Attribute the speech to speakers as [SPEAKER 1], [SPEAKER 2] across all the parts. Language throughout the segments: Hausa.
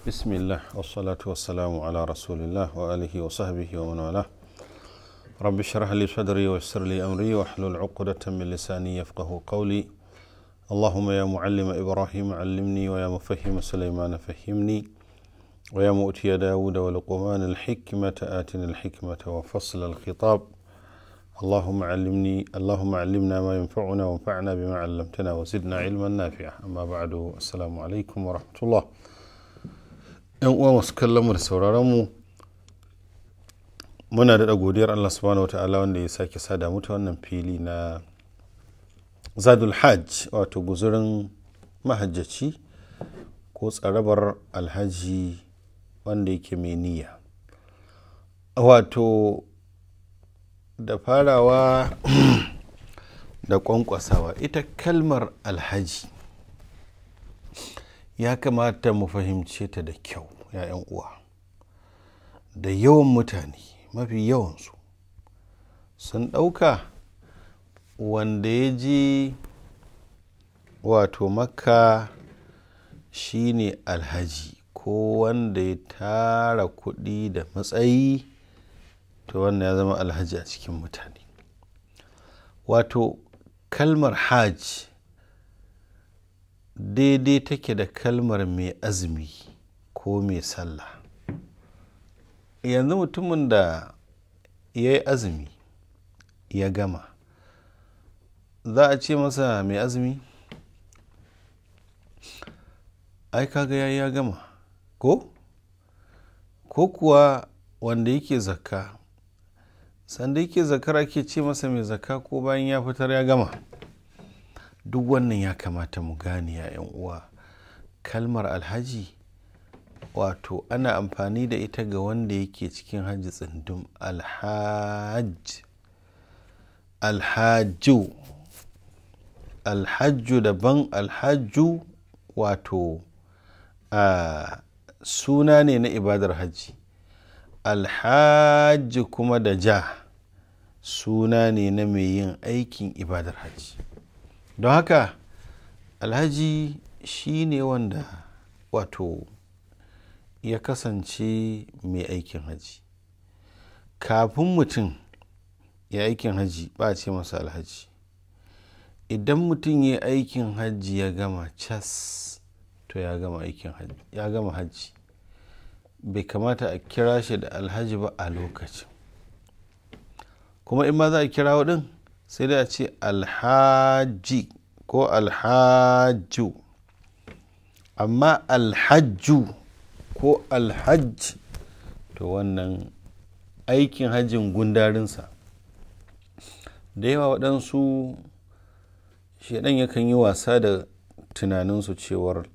[SPEAKER 1] بسم الله والصلاة والسلام على رسول الله وآله وصحبه ومن والاه. رب اشرح لي صدري ويسر لي أمري واحلل عقدة من لساني يفقه قولي. اللهم يا معلم إبراهيم علمني ويا مفهم سليمان فهمني ويا مؤتي داود ولقمان الحكمة آتنا الحكمة وفصل الخطاب. اللهم علمنا ما ينفعنا وانفعنا بما علمتنا وزدنا علما نافعا. أما بعد، السلام عليكم ورحمة الله. ‘Yan uwa masu kallon mu da sauraron mu, muna da godiyar Allah subhanahu wa ta'ala wanda ya sake sada mu ta wannan fili na Zadul Hajj, wato guzurin mahajjaci ko tsarabar alhaji wanda yake mai niyya. Wato da farawa da kwankwasawa, ita kalmar alhaji ya kamata mu fahimce ta da kyau ya ‘yan uwa. Da yawan mutane, mafi yawansu sun ɗauka wanda ya je wato Makka shine alhaji, ko wanda ya tara kuɗi da matsayi, to wannan ya zama alhaji a cikin mutane. Wato kalmar hajj daidai take da kalmar mai azumi ko mai sallah. Yanzu mutumin da ya yi azumi ya gama, za a ce masa mai azumi? Ai kaga ya gama ko kuwa wanda yake zakka, sanda yake zakar ake ce masa mai zakka, ko bayan ya fitar ya gama? Duk wannan ya kamata mu gane ya ‘yan uwa. Kalmar alhaji wato ana amfani da ita ga wanda yake cikin hajji tsindum. Alhajju daban, alhajju wato suna ne na ibadar hajji. Alhaji kuma da ja suna ne na mai yin aikin ibadar hajji. Don haka alhaji shi ne wanda wato ya kasance mai aikin hajji. Kafin mutum ya aikin hajji ba ce masa alhaji. Idan mutum ya aikin hajji ya gama cas, to ya gama aikin hajji, ya gama hajji. Bai kamata a kira shi da alhaji ba a lokacin. Kuma in ma za a kira waɗin, sai da a ce alhaji ko alhaju. Amma alhaju ko alhaj, to wannan aikin hajjin gundarinsa. Da yawa waɗansu shaidan yakan yi wasa da tunaninsu cewar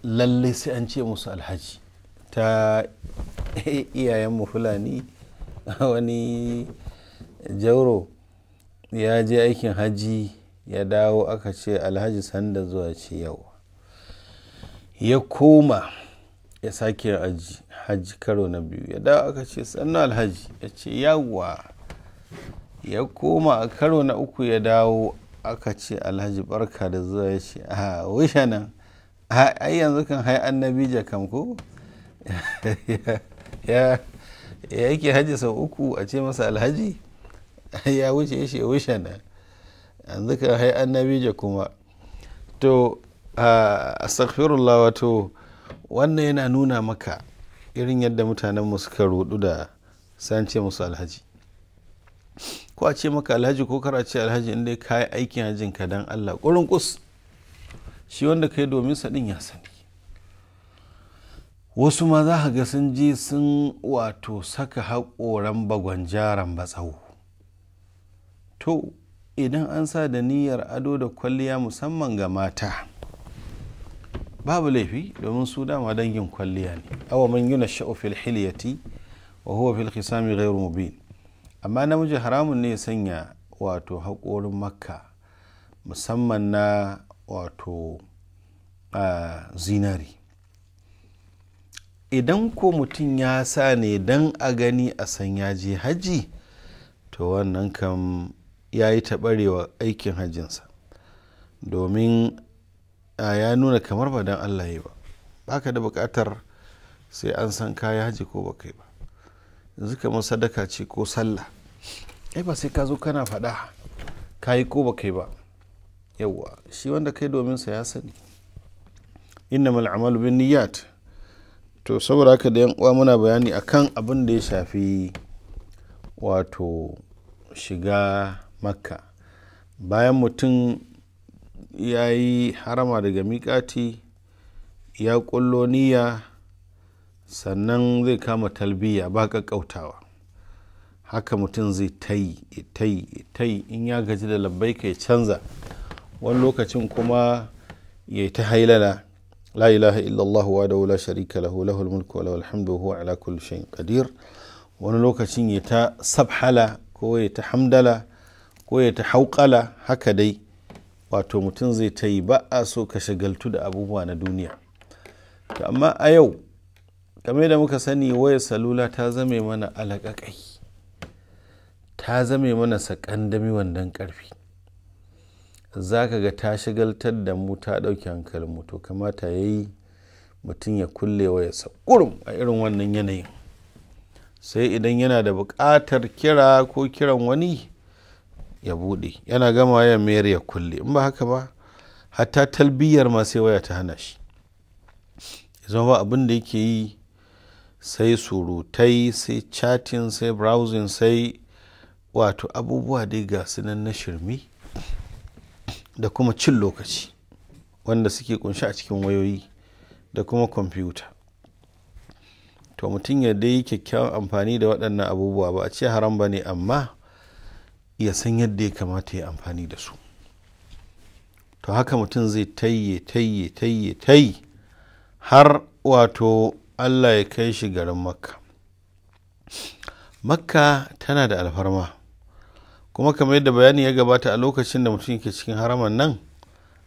[SPEAKER 1] lallai sai an ce musu alhaji. Ta iyayenmu Fulani, wani jauro ya je aikin hajji ya dawo, aka ce alhaji sanda zuwa, ce yau. Ya koma ya sake hajji karo na biyu, ya dawo aka ce sannan alhaji, ya ce yawwa. Ya koma a karo na uku ya dawo, aka ce alhaji barka da zuwa, ya ce a wisha nan, ai yanzu kan hai annabi jakam ko ya yake hajji sau uku a ce masa alhaji. ya wuce shi wuce na yanzu ka hai annabi kuma to astaghfirullah. wato wannan yana nuna maka irin yadda mutanenmu suka rudu da sance musu alhaji, ko a ce maka alhaji ko kar a ce alhaji, inda ka yi aikin hajjin ka dan Allah ƙurin kus, shi wanda ka yi domin sa ɗin ya sani. Wasu ma za ka ga sun je sun wato saka haƙoran bagwanjaran batsawo. To idan an sa da niyyar ado da kwalliya musamman ga mata babu laifi, domin su dama dangin kwalliya ne. Awa man yuna sha'u fil hilyati wa huwa fil khisami ghairu mubin. Amma namiji haramun ne ya sanya wato haƙorin makka musamman na wato zinari. Idan ko mutum ya sa ne don a gani a san ya je haji, to wannan kam ya yi taɓarewa aikin hajjinsa, domin ya nuna kamar ba don Allah yi ba. Baka da buƙatar sai an san kaya haji ko ba kai ba. Yanzu kamar sadaka ce ko sallah, ba sai ka zo kana faɗa kayi ko ba kai ba. Yawwa, shi wanda kai domin sa ya sani. Innamal a'malu bin niyyat. To saboda haka da yan uwa muna bayani akan abin da ya shafi wato shiga makka. Bayan mutum ya yi harama daga miƙati, ya ƙullo niyya, sannan zai kama talbiya ba ƙaƙƙautawa. Haka mutum zai tayi in ya gaji da labbaika ya canza, wani lokacin kuma ya ta hailala la ilaha illallah wa la sharika lahu lahul mulku wa lahul hamdu wa huwa ala kulli shay'in qadir. Wani lokacin ya ta sabhala ko ya ta hamdala ko ya ta hauƙala. Haka dai wato mutum zai ta yi, ba a so ka shagaltu da abubuwa na duniya. Amma a yau game da muka sani, wayar salula ta zame mana alaƙaƙai, ta zame mana sakandami wandan ƙarfi. Za ka ga ta shagaltar da mu, ta ɗauki hankalinmu. To kamata ya yi mutum ya kulle wayarsa ƙurum a irin wannan yanayin, sai idan yana da buƙatar kira ko kiran wani ya buɗe, yana gama ya mayar ya kulle. In ba haka ba, hatta talbiyar ma sai waya ta hana shi. Zama ba abin da yake yi sai surutai, sai chatting, sai browsing, sai wato abubuwa dai ga sunan na shirme da kuma cin lokaci wanda suke kunshi a cikin wayoyi da kuma kwamfuta. To mutum ya dai kyakkyawan amfani da waɗannan abubuwa, ba a ce haram ba ne, amma ya san yadda ya kamata ya amfani da su. To haka mutum zai tayi har wato Allah ya kai shi garin makka. Makka tana da alfarma, kuma kamar yadda bayani ya gabata, a lokacin da mutum yake cikin haraman nan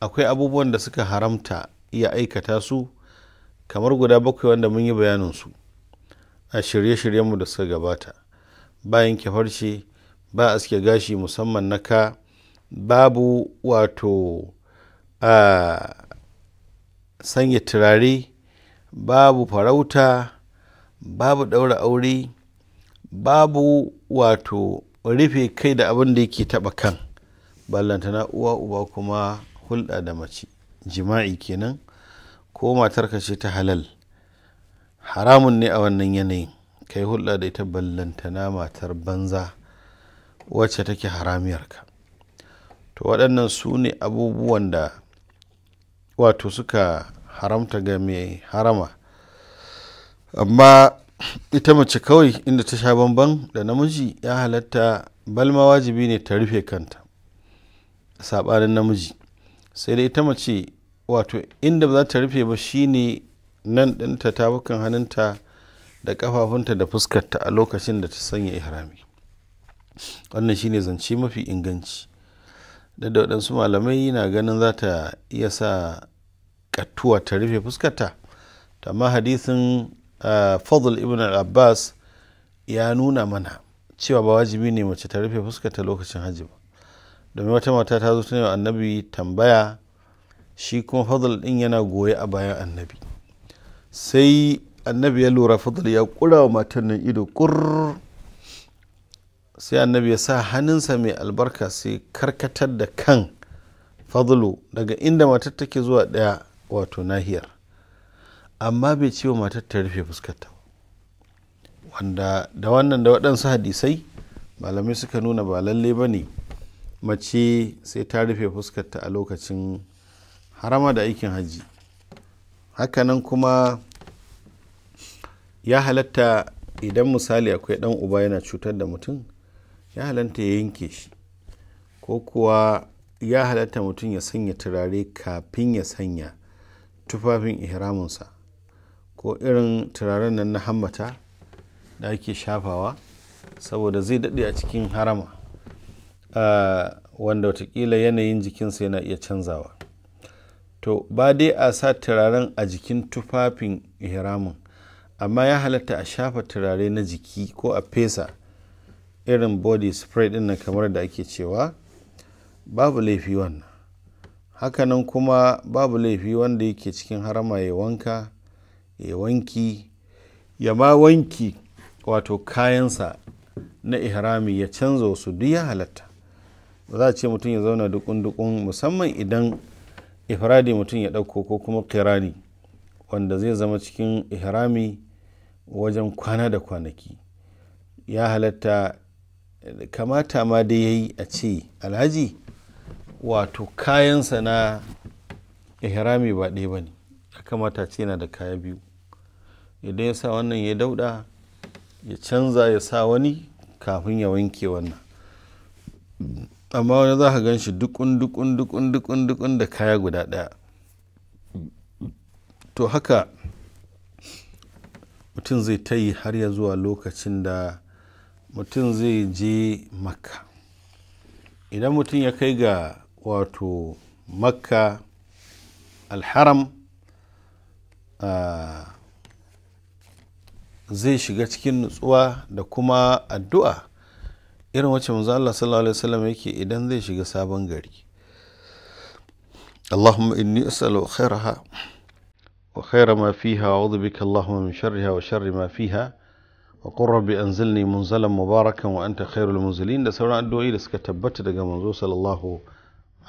[SPEAKER 1] akwai abubuwan da suka haramta iya aikata su, kamar guda 7 wanda mun yi bayaninsu a shirye-shiryenmu da suka gabata. Ba yanke farce, ba aske gashi musamman na ka, babu wato sanya turare, babu farauta, babu ɗaura aure, babu wato rufe kai da abin da yake taɓa kan, ballantana uwa uba kuma hulɗa da mace, jima'i kenan, ko matarka ce ta halal, haramun ne a wannan yanayin kai hulɗa da ita, ballantana matar banza wacce take haramiyarka. To waɗannan su ne abubuwan da wato suka haramta ga mai harama. Amma ita mace kawai inda ta sha bamban da namiji, ya halatta, balma wajibi ne ta rufe kanta saɓanin namiji. Sai dai ita mace wato inda ba za ta rufe ba shine nan ɗinta, tafukan hannunta da ƙafafunta da fuskarta a lokacin da ta sanya ihrami. Wannan shine zance mafi inganci. Da waɗansu malamai na ganin za ta iya sa ƙattuwa ta rufe fuskarta, amma hadisin Fadl ibn al-Abbas ya nuna mana cewa ba wajibi ne mace ta rufe fuskarta lokacin hajji ba, domin wata mata ta zo ta yi wa annabi tambaya, shi kuma Fadl ɗin yana goye a bayan annabi. Sai annabi ya lura Fadl ya ƙura wa matan nan ido ƙurr, sai annabi ya sa hannunsa mai albarka sai karkatar da kan fadlu daga inda matar take zuwa ɗaya wato nahiyar, amma bai ce wa matar ta rufe fuskarta, wanda da wannan da waɗansu hadisai malamai suka nuna ba lalle ba ne mace sai ta rufe fuskarta a lokacin harama da aikin hajji. Hakanan kuma ya halatta idan misali akwai ɗan uba yana cutar da mutum, ya halatta ya yanke shi, ko kuwa ya halatta mutum ya sanya turare kafin ya sanya tufafin ihraminsa, ko irin turaren nan na hammata da ake shafawa saboda zai daɗe a cikin harama, wanda watakila yanayin jikinsa yana iya canzawa. To ba dai a sa turaren a jikin tufafin ihramin, amma ya halatta a shafa turare na jiki ko a fesa irin body spray din nan kamar da ake cewa, babu laifi wannan. Hakanan kuma babu laifi wanda yake cikin harama ya wanka, ya wanki, ya ma wanki wato kayansa na ihrami ya canza wasu, duk ya halatta. Ba za a ce mutum ya zauna dukun-dukun, musamman idan ifradi mutum ya ɗauko ko kuma qirani wanda zai zama cikin ihrami wajen kwana da kwanaki. Ya halatta, kamata ma dai yayi a ce alhaji wato kayansa na ihrami ba ɗaya ba ne, ya kamata ce yana da kaya biyu. Idan ya sa wannan ya dauɗa, ya canza ya sa wani kafin ya wanke wannan. Amma wani za ka gan shi dukun da kaya guda ɗaya. To haka mutum zai ta yi har ya zuwa lokacin da mutum zai je Makka. Idan mutum ya kai ga wato Makka alharam, zai shiga cikin nutsuwa da kuma addu'a irin wacce manzo Allah sallallahu alaihi wasallam yake idan zai shiga sabon gari. Allahumma inni as'alu khairaha wa khaira ma fiha wa a'udhu bika Allahumma min sharriha wa sharri ma fiha wa qur rabbi anzilni munzalan mubarakan wa anta khairul munzilin, da sauran addu'o'i da suka tabbata daga manzo sallallahu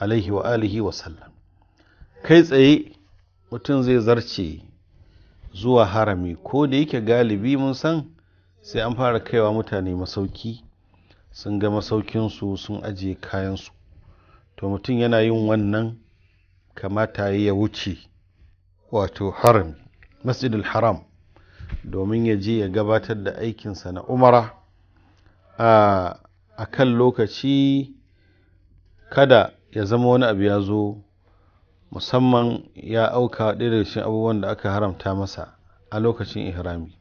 [SPEAKER 1] alaihi wa alihi wa sallam. Kai tsaye mutum zai zarce zuwa harami, ko da yake galibi mun san sai an fara kaiwa mutane masauki, sun ga masaukinsu sun ajiye kayansu. To mutum yana yin wannan kamata ya wuce wato harami, masjidul haram, domin ya je ya gabatar da aikinsa na umara a kan lokaci, kada ya zama wani abu ya zo musamman ya auka ɗaya daga cikin abubuwan da aka haramta masa a lokacin ihrami.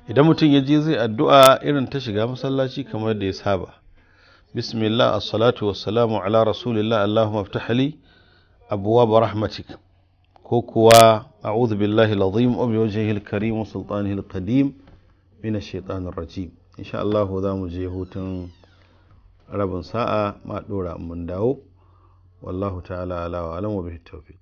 [SPEAKER 1] Idan mutum ya je zai addu'a irin ta shiga masallaci kamar da ya saba, bismillah as-salatu was-salamu ala rasulillah allahumma iftah li abwaab rahmatik, ko kuwa a'udhu billahi al-azim wa biwajhihi al-karim wa sultanihi al-qadim min ash-shaytanir rajim. Insha Allah za mu je hutun rabin sa'a ma dora mun dawo. والله تعالى أعلى وأعلم وبه التوفيق.